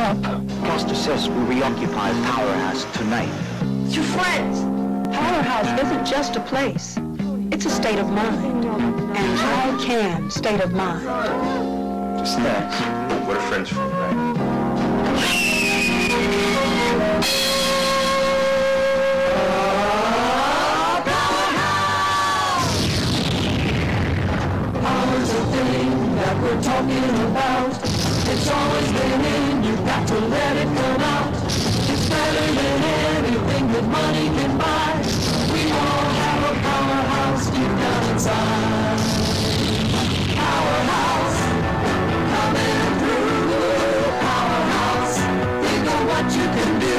up. Costa says we reoccupy Powerhouse tonight. It's your friends. Powerhouse isn't just a place. It's a state of mind. And how can state of mind? Just next. What are friends for, right? Power's a thing that we're talking about. It's always been in, you've got to let it come out. It's better than anything that money can buy. We all have a powerhouse deep down inside. Powerhouse, coming through. Powerhouse, think of what you can do.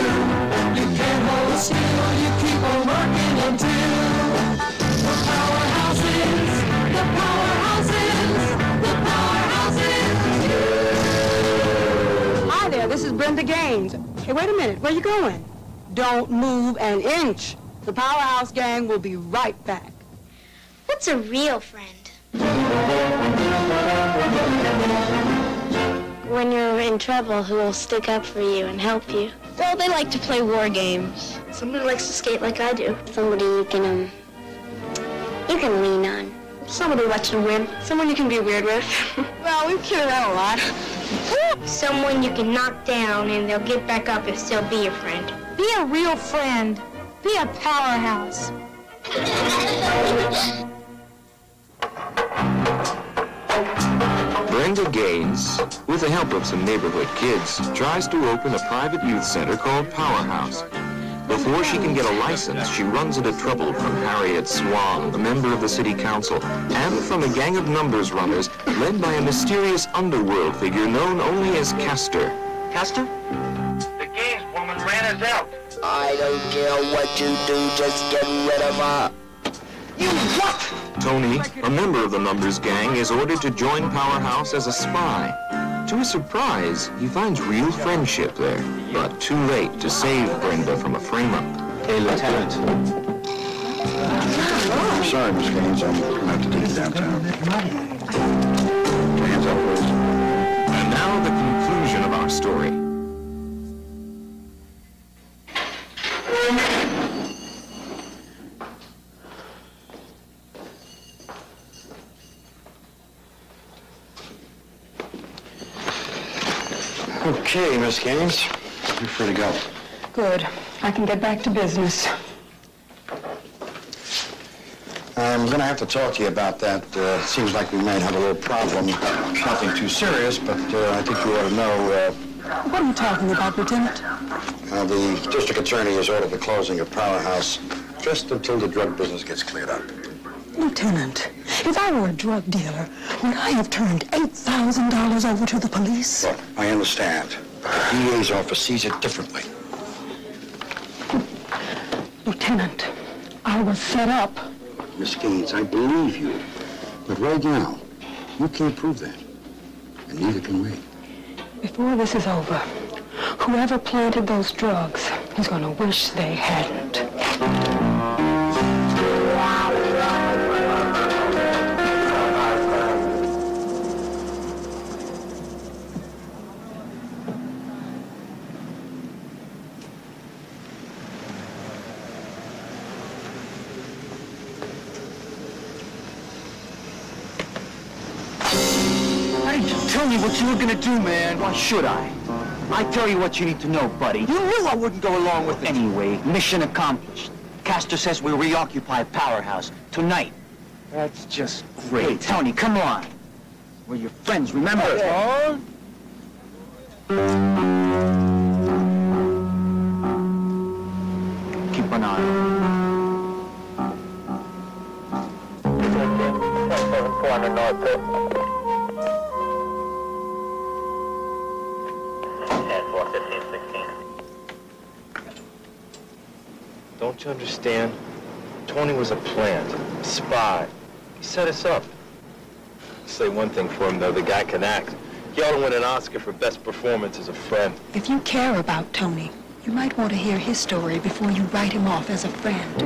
You can't hold still, you keep on working until the powerhouse is, the powerhouse is, the powerhouse is you. Hi there, this is Brenda Gaines. Hey, wait a minute, where you going? Don't move an inch. The Powerhouse gang will be right back. What's a real friend? When you're in trouble, who will stick up for you and help you? Well, they like to play war games. Somebody likes to skate like I do. Somebody you can lean on. Somebody who lets you win. Someone you can be weird with. Well, we've kidded around a lot. Someone you can knock down and they'll get back up and still be your friend. Be a real friend. Be a powerhouse. Brenda Gaines, with the help of some neighborhood kids, tries to open a private youth center called Powerhouse. Before she can get a license, she runs into trouble from Harriet Swan, a member of the city council, and from a gang of numbers runners led by a mysterious underworld figure known only as Castor. Castor? The Gaines woman ran us out. I don't care what you do, just get rid of her. You what? Tony, a member of the numbers gang, is ordered to join Powerhouse as a spy. To his surprise, he finds real friendship there, but too late to save Brenda from a frame-up. Hey, Lieutenant. Sorry, Miss Gaines, I'm going to have to take you downtown. Hands up, please. And now the conclusion of our story. Okay, Miss Gaines, you're free to go. Good. I can get back to business. I'm going to have to talk to you about that. Seems like we might have a little problem. Nothing too serious, but I think you ought to know. What are you talking about, Lieutenant? The district attorney has ordered the closing of Powerhouse just until the drug business gets cleared up. Lieutenant, if I were a drug dealer, would I have turned $8,000 over to the police? Look, I understand, but the DA's office sees it differently. Lieutenant, I was set up. Miss Gaines, I believe you, but right now, you can't prove that, and neither can we. Before this is over, whoever planted those drugs is going to wish they hadn't. Tell me what you were gonna do, man. Why should I? I tell you what you need to know, buddy. You knew I wouldn't go along with it. Anyway, mission accomplished. Castor says we reoccupy Powerhouse tonight. That's just great. Hey, Tony, come on. We're your friends, remember? Oh. Keep an eye on him. Don't you understand? Tony was a plant, a spy. He set us up. I'll say one thing for him, though, the guy can act. He ought to win an Oscar for best performance as a friend. If you care about Tony, you might want to hear his story before you write him off as a friend.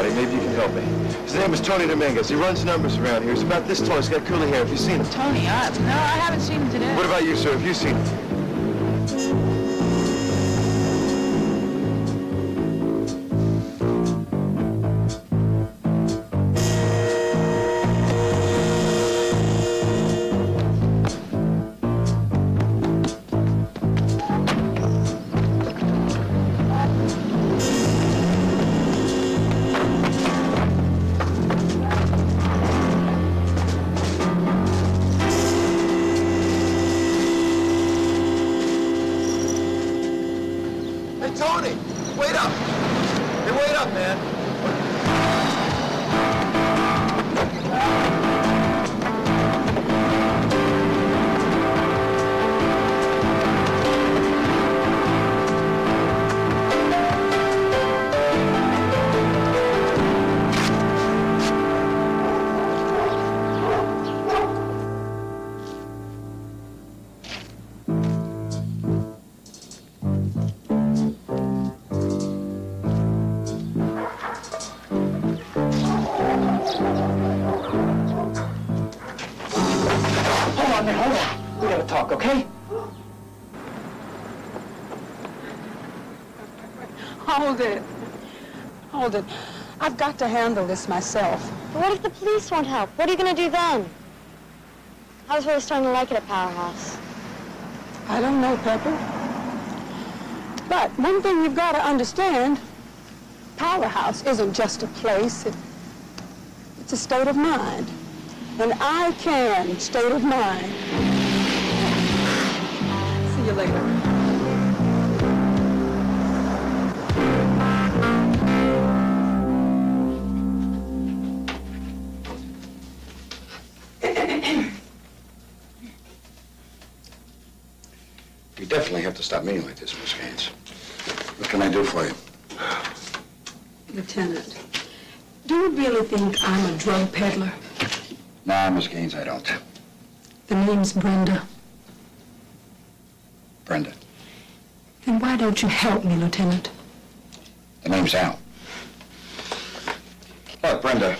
somebody. Maybe you can help me. His name is Tony Dominguez. He runs numbers around here. He's about this tall. He's got curly hair. Have you seen him? Tony, no, I haven't seen him today. What about you, sir? Have you seen him? Tony, wait up! Hey, wait up, man! Hold on. We gotta talk, okay? Hold it. Hold it. I've got to handle this myself. But what if the police won't help? What are you going to do then? I was really starting to like it at Powerhouse. I don't know, Pepper. But one thing you've got to understand, Powerhouse isn't just a place. It's a state of mind. And I can state of mind. See you later. You definitely have to stop meeting like this, Miss Gaines. What can I do for you? Lieutenant, do you really think I'm a drug peddler? No, Miss Gaines, I don't. The name's Brenda. Brenda. Then why don't you help me, Lieutenant? The name's Al. Look, Brenda,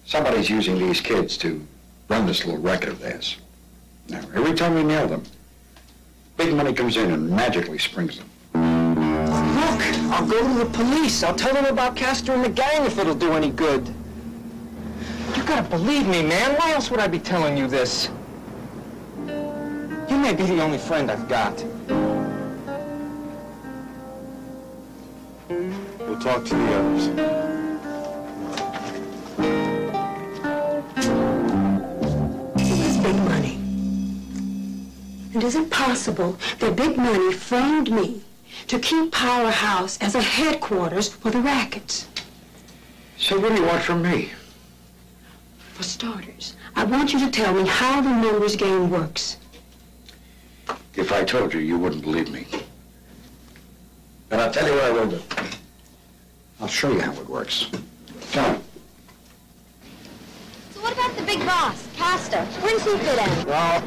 somebody's using these kids to run this little racket of theirs. Now, every time we nail them, big money comes in and magically springs them. Look, I'll go to the police. I'll tell them about Castor and the gang if it'll do any good. You gotta believe me, man. Why else would I be telling you this? You may be the only friend I've got. We'll talk to the others. This is big money. And is it possible that big money framed me to keep Powerhouse as a headquarters for the rackets? So what do you want from me? For starters, I want you to tell me how the numbers game works. If I told you, you wouldn't believe me. And I'll tell you what I will do. I'll show you how it works. Come. So what about the big boss, Castor? Where does he fit in? Well,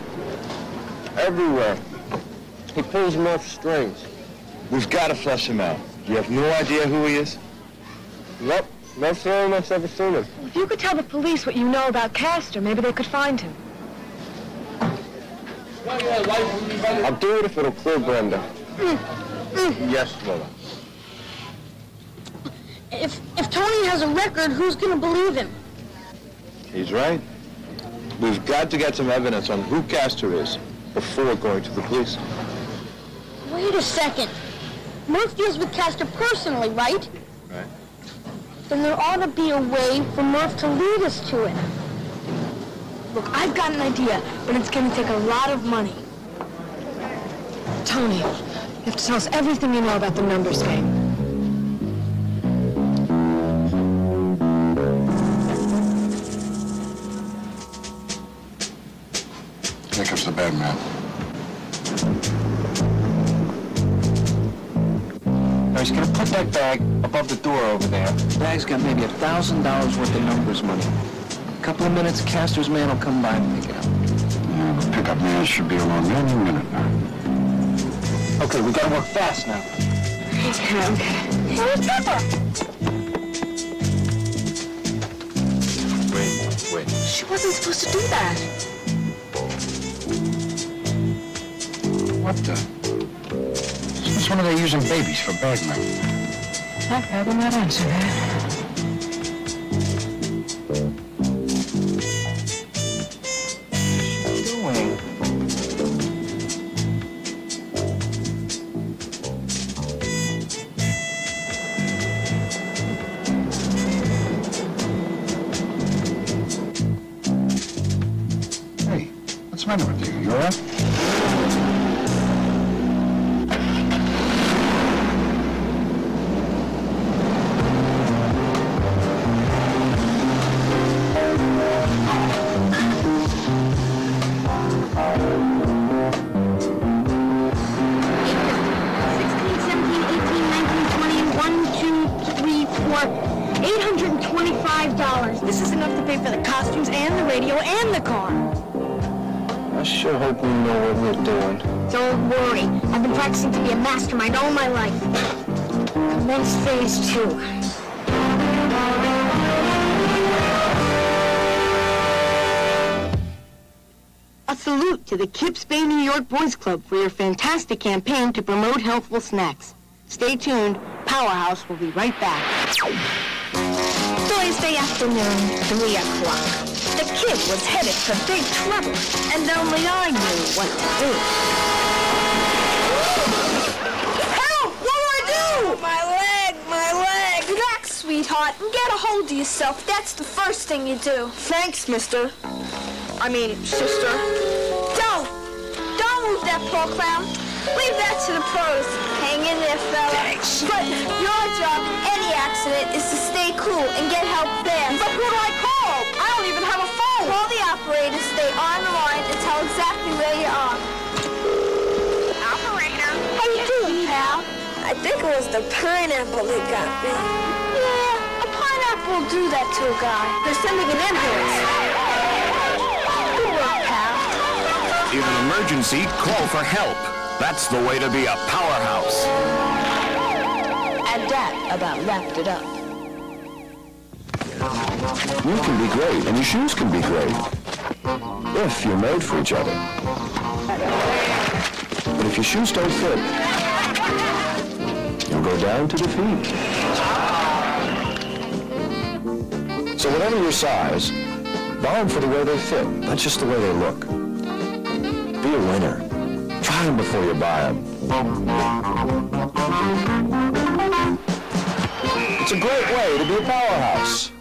everywhere. He pulls Murph's strings. We've got to flush him out. You have no idea who he is? Nope. Murph's the only one's ever seen him. If you could tell the police what you know about Castor, maybe they could find him. I'll do it if it'll clear Brenda. Yes, Lola. If Tony has a record, who's going to believe him? He's right. We've got to get some evidence on who Castor is before going to the police. Wait a second. Murph deals with Castor personally, right? Right. Then there ought to be a way for Murph to lead us to it. Look, I've got an idea, but it's going to take a lot of money. Tony, you have to tell us everything you know about the numbers game. Here comes the bad man. Now he's gonna put that bag above the door over there. The bag's got maybe $1,000 worth of numbers money. A couple of minutes, Castor's man will come by and pick it up. Yeah, the pickup man should be along any minute now. Okay, we gotta work fast now. Okay. Where's Pepper? She wasn't supposed to do that. What the? Since when are they using babies for bag money? I will not answer that. What's the matter with you? You all right? $825. This is enough to pay for the costumes and the radio and the car. I sure hope we know what we're doing. Don't worry. I've been practicing to be a mastermind all my life. Commence phase 2. A salute to the Kips Bay, New York Boys Club for your fantastic campaign to promote healthful snacks. Stay tuned. Powerhouse will be right back. Thursday afternoon, 3 o'clock. The kid was headed for big trouble, and only I knew what to do. Help! What do I do? My leg. Relax, sweetheart, and get a hold of yourself. That's the first thing you do. Thanks, sister. Don't move that poor clown. Leave that to the pros. Hang in there, fella. Thanks. But your job in any accident is to stay cool and get help there. But who do I call? I don't even have a phone. Call the operator, stay on the line, and tell exactly where you are. Operator. How you doing, pal? I think it was the pineapple that got me. Yeah, a pineapple will do that to a guy. They're sending an ambulance. Good work, pal. In an emergency, call for help. That's the way to be a powerhouse. And that about wrapped it up. You can be great, and your shoes can be great. If you're made for each other. But if your shoes don't fit, you'll go down to defeat. So whatever your size, buy them for the way they fit, not just the way they look. Be a winner. Try them before you buy them. It's a great way to be a powerhouse.